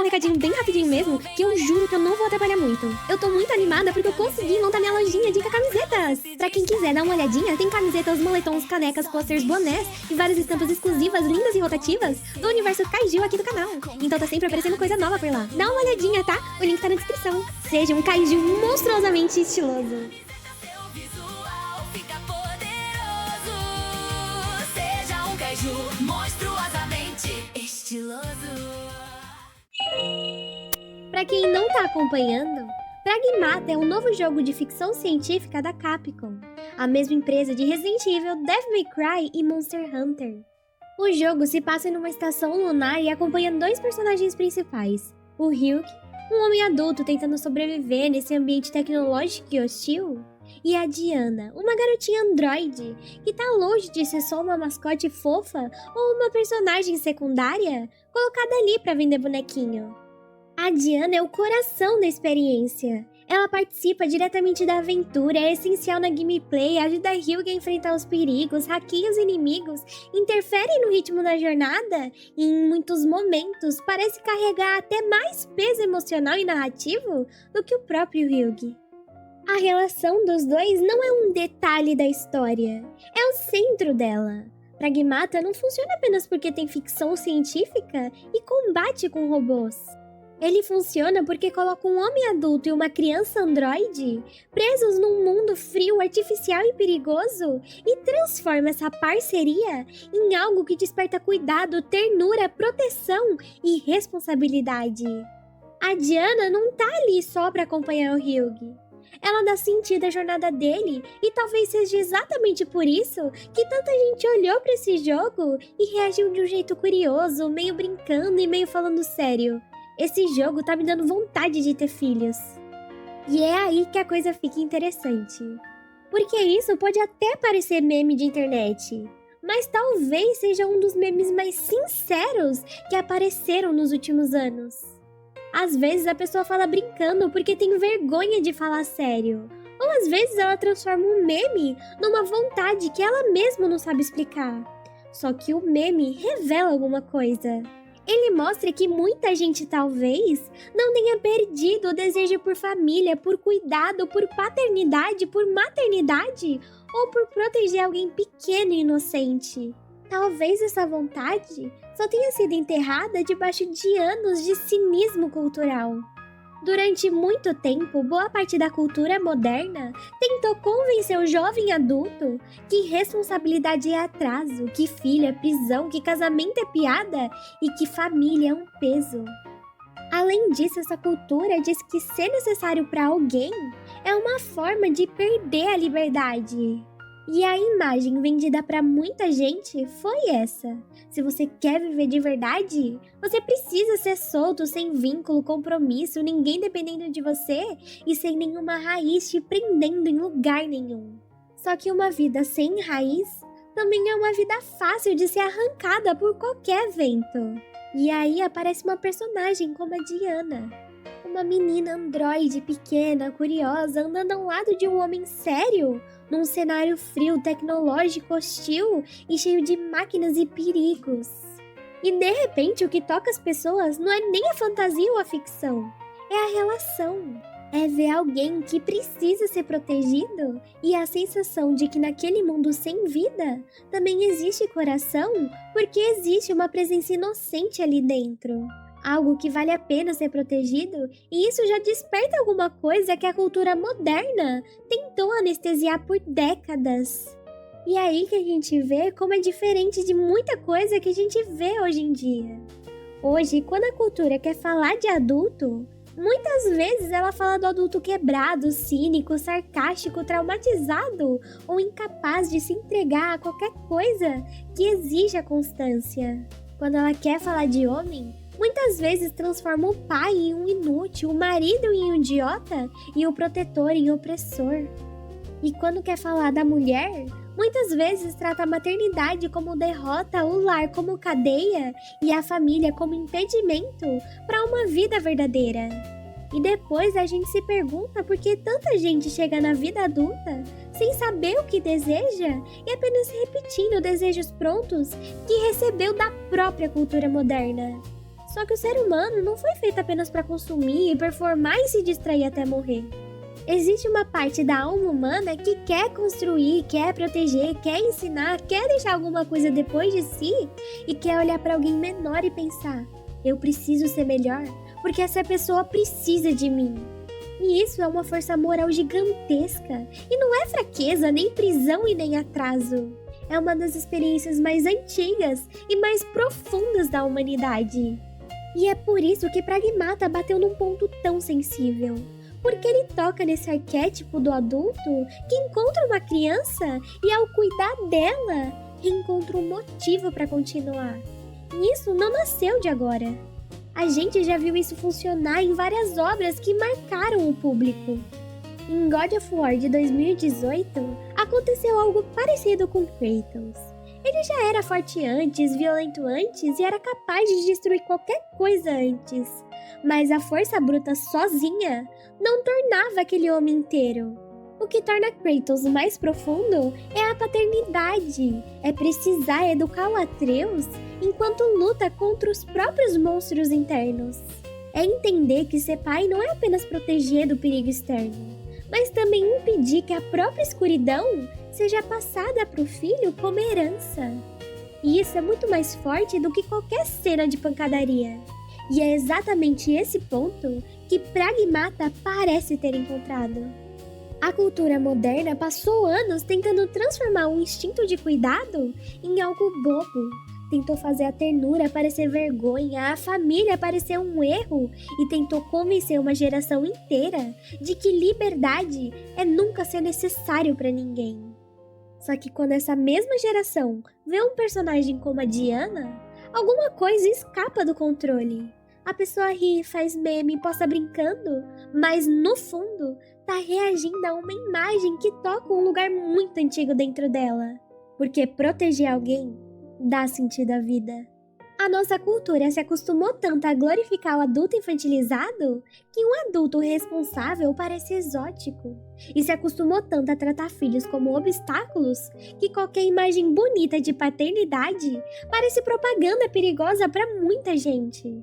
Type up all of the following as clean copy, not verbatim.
um recadinho bem rapidinho mesmo, que eu juro que eu não vou atrapalhar muito. Eu tô muito animada porque eu consegui montar minha lojinha de camisetas. Pra quem quiser dar uma olhadinha, tem camisetas, moletons, canecas, posters, bonés e várias estampas exclusivas, lindas e rotativas do universo Kaiju aqui do canal. Então tá sempre aparecendo coisa nova por lá. Dá uma olhadinha, tá? O link tá na descrição. Seja um Kaiju monstruosamente estiloso. Monstruosamente estiloso. Pra quem não tá acompanhando, Pragmata é um novo jogo de ficção científica da Capcom, a mesma empresa de Resident Evil, Devil May Cry e Monster Hunter. O jogo se passa numa estação lunar e acompanha dois personagens principais, o Ryuk, um homem adulto tentando sobreviver nesse ambiente tecnológico e hostil, e a Diana, uma garotinha androide, que tá longe de ser só uma mascote fofa ou uma personagem secundária colocada ali pra vender bonequinho. A Diana é o coração da experiência. Ela participa diretamente da aventura, é essencial na gameplay, ajuda a Ryuga a enfrentar os perigos, hackeia os inimigos, interfere no ritmo da jornada e, em muitos momentos, parece carregar até mais peso emocional e narrativo do que o próprio Ryuga. A relação dos dois não é um detalhe da história, é o centro dela. Pragmata não funciona apenas porque tem ficção científica e combate com robôs. Ele funciona porque coloca um homem adulto e uma criança androide presos num mundo frio, artificial e perigoso e transforma essa parceria em algo que desperta cuidado, ternura, proteção e responsabilidade. A Diana não tá ali só pra acompanhar o Ryuga. Ela dá sentido à jornada dele e talvez seja exatamente por isso que tanta gente olhou pra esse jogo e reagiu de um jeito curioso, meio brincando e meio falando sério. Esse jogo tá me dando vontade de ter filhos. E é aí que a coisa fica interessante. Porque isso pode até parecer meme de internet, mas talvez seja um dos memes mais sinceros que apareceram nos últimos anos. Às vezes a pessoa fala brincando porque tem vergonha de falar sério. Ou às vezes ela transforma um meme numa vontade que ela mesma não sabe explicar. Só que o meme revela alguma coisa. Ele mostra que muita gente talvez não tenha perdido o desejo por família, por cuidado, por paternidade, por maternidade ou por proteger alguém pequeno e inocente. Talvez essa vontade só tenha sido enterrada debaixo de anos de cinismo cultural. Durante muito tempo, boa parte da cultura moderna tentou convencer o jovem adulto que responsabilidade é atraso, que filho é prisão, que casamento é piada e que família é um peso. Além disso, essa cultura diz que ser necessário para alguém é uma forma de perder a liberdade. E a imagem vendida para muita gente foi essa. Se você quer viver de verdade, você precisa ser solto, sem vínculo, compromisso, ninguém dependendo de você e sem nenhuma raiz te prendendo em lugar nenhum. Só que uma vida sem raiz também é uma vida fácil de ser arrancada por qualquer vento. E aí aparece uma personagem como a Diana. Uma menina androide pequena, curiosa, andando ao lado de um homem sério, num cenário frio, tecnológico, hostil e cheio de máquinas e perigos. E de repente o que toca as pessoas não é nem a fantasia ou a ficção, é a relação. É ver alguém que precisa ser protegido e a sensação de que naquele mundo sem vida também existe coração, porque existe uma presença inocente ali dentro. Algo que vale a pena ser protegido, e isso já desperta alguma coisa que a cultura moderna tentou anestesiar por décadas. E é aí que a gente vê como é diferente de muita coisa que a gente vê hoje em dia. Hoje, quando a cultura quer falar de adulto, muitas vezes ela fala do adulto quebrado, cínico, sarcástico, traumatizado ou incapaz de se entregar a qualquer coisa que exija constância. Quando ela quer falar de homem, muitas vezes transforma o pai em um inútil, o marido em um idiota e o protetor em opressor. E quando quer falar da mulher, muitas vezes trata a maternidade como derrota, o lar como cadeia e a família como impedimento para uma vida verdadeira. E depois a gente se pergunta por que tanta gente chega na vida adulta sem saber o que deseja e apenas repetindo desejos prontos que recebeu da própria cultura moderna. Só que o ser humano não foi feito apenas para consumir, performar e se distrair até morrer. Existe uma parte da alma humana que quer construir, quer proteger, quer ensinar, quer deixar alguma coisa depois de si e quer olhar para alguém menor e pensar: eu preciso ser melhor porque essa pessoa precisa de mim. E isso é uma força moral gigantesca e não é fraqueza, nem prisão e nem atraso. É uma das experiências mais antigas e mais profundas da humanidade. E é por isso que Pragmata bateu num ponto tão sensível. Porque ele toca nesse arquétipo do adulto que encontra uma criança e, ao cuidar dela, encontra um motivo para continuar. E isso não nasceu de agora. A gente já viu isso funcionar em várias obras que marcaram o público. Em God of War de 2018, aconteceu algo parecido com Kratos. Ele já era forte antes, violento antes e era capaz de destruir qualquer coisa antes. Mas a força bruta sozinha não tornava aquele homem inteiro. O que torna Kratos mais profundo é a paternidade, é precisar educar o Atreus enquanto luta contra os próprios monstros internos. É entender que ser pai não é apenas proteger do perigo externo, mas também impedir que a própria escuridão seja passada para o filho como herança. E isso é muito mais forte do que qualquer cena de pancadaria. E é exatamente esse ponto que Pragmata parece ter encontrado. A cultura moderna passou anos tentando transformar um instinto de cuidado em algo bobo. Tentou fazer a ternura parecer vergonha, a família parecer um erro e tentou convencer uma geração inteira de que liberdade é nunca ser necessário para ninguém. Só que quando essa mesma geração vê um personagem como a Diana, alguma coisa escapa do controle. A pessoa ri, faz meme, posta brincando, mas no fundo tá reagindo a uma imagem que toca um lugar muito antigo dentro dela. Porque proteger alguém dá sentido à vida. A nossa cultura se acostumou tanto a glorificar o adulto infantilizado que um adulto responsável parece exótico. E se acostumou tanto a tratar filhos como obstáculos que qualquer imagem bonita de paternidade parece propaganda perigosa para muita gente.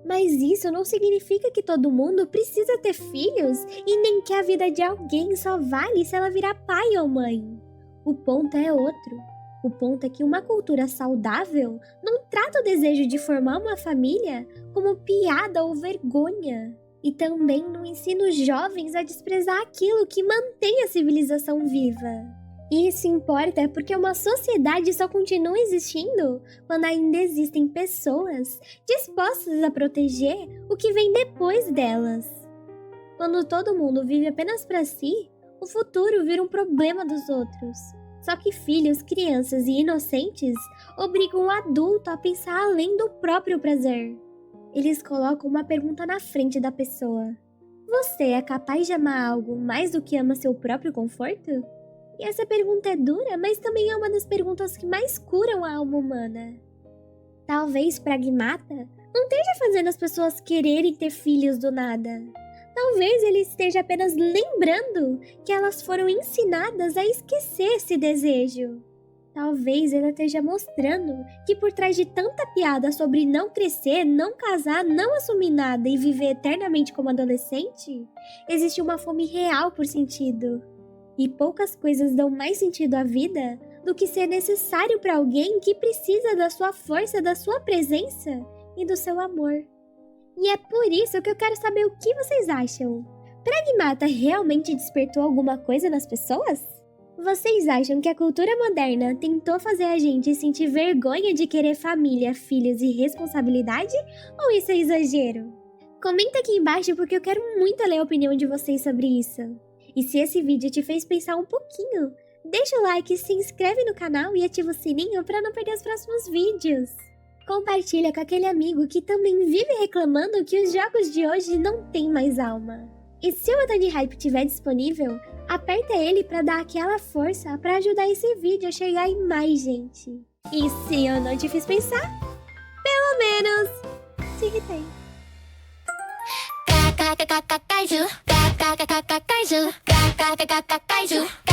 Mas isso não significa que todo mundo precisa ter filhos e nem que a vida de alguém só vale se ela virar pai ou mãe. O ponto é outro. O ponto é que uma cultura saudável não trata o desejo de formar uma família como piada ou vergonha. E também não ensina os jovens a desprezar aquilo que mantém a civilização viva. E isso importa porque uma sociedade só continua existindo quando ainda existem pessoas dispostas a proteger o que vem depois delas. Quando todo mundo vive apenas para si, o futuro vira um problema dos outros. Só que filhos, crianças e inocentes obrigam o adulto a pensar além do próprio prazer. Eles colocam uma pergunta na frente da pessoa: você é capaz de amar algo mais do que ama seu próprio conforto? E essa pergunta é dura, mas também é uma das perguntas que mais curam a alma humana. Talvez Pragmata não esteja fazendo as pessoas quererem ter filhos do nada. Talvez ele esteja apenas lembrando que elas foram ensinadas a esquecer esse desejo. Talvez ele esteja mostrando que por trás de tanta piada sobre não crescer, não casar, não assumir nada e viver eternamente como adolescente, existe uma fome real por sentido. E poucas coisas dão mais sentido à vida do que ser necessário para alguém que precisa da sua força, da sua presença e do seu amor. E é por isso que eu quero saber o que vocês acham. Pragmata realmente despertou alguma coisa nas pessoas? Vocês acham que a cultura moderna tentou fazer a gente sentir vergonha de querer família, filhos e responsabilidade? Ou isso é exagero? Comenta aqui embaixo porque eu quero muito ler a opinião de vocês sobre isso. E se esse vídeo te fez pensar um pouquinho, deixa o like, se inscreve no canal e ativa o sininho para não perder os próximos vídeos. Compartilha com aquele amigo que também vive reclamando que os jogos de hoje não têm mais alma. E se o botão de hype estiver disponível, aperta ele para dar aquela força para ajudar esse vídeo a chegar em mais gente. E se eu não te fiz pensar, pelo menos te irritei. Kaiju, kaiju, kaiju.